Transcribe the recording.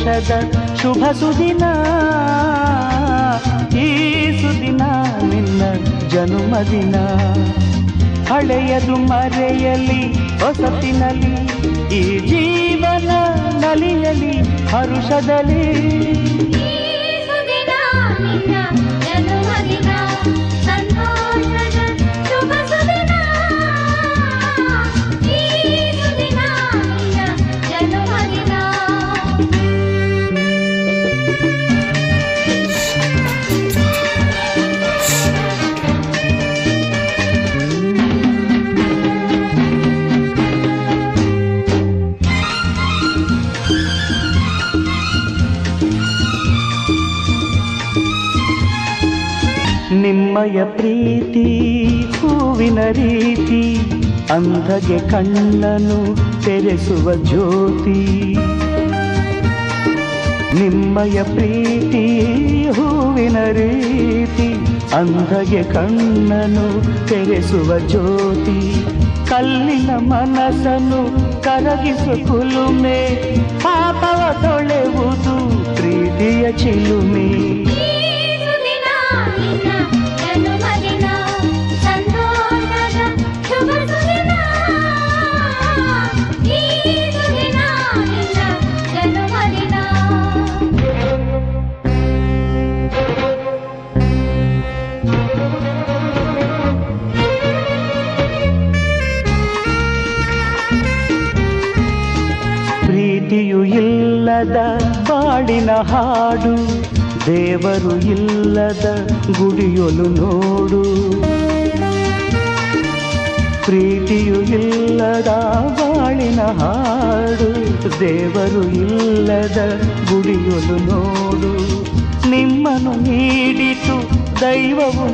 ಸಂತೋಷದ ಶುಭ ಸುದಿನ, ಈ ಸುದಿನ ನಿನ್ನ ಜನುಮದಿನ. ಹಳೆಯದು ಮರೆಯಲಿ ಹೊಸತಿನಲಿ, ಈ ಜೀವನ ನಲಿಯಲಿ ಹರುಷದಲ್ಲಿ. ನಿಮ್ಮಯ ಪ್ರೀತಿ ಹೂವಿನ ರೀತಿ, ಅಂಧಗೆ ಕಣ್ಣನು ತೆರೆಸುವ ಜ್ಯೋತಿ. ನಿಮ್ಮಯ ಪ್ರೀತಿ ಹೂವಿನ ರೀತಿ, ಅಂಧಗೆ ಕಣ್ಣನು ತೆರೆಸುವ ಜ್ಯೋತಿ. ಕಲ್ಲಿನ ಮನಸ್ಸನ್ನು ಕರಗಿಸು ಕುಲುಮೆ, ಪಾಪವ ತೊಳೆವುದು ಪ್ರೀತಿಯ ಚಿಲುಮೆ. ಪ್ರೀತಿಯು ಇಲ್ಲದ ಬಾಳಿನ ಹಾಡು, ದೇವರು ಇಲ್ಲದ ಗುಡಿಯೊಲು ನೋಡು. ಪ್ರೀತಿಯು ಇಲ್ಲದ ಬಾಳಿನ ಹಾಡು, ದೇವರು ಇಲ್ಲದ ಗುಡಿಯೊಲು ನೋಡು. ನಿಮ್ಮನ್ನು ನೀಡಿತು ದೈವವು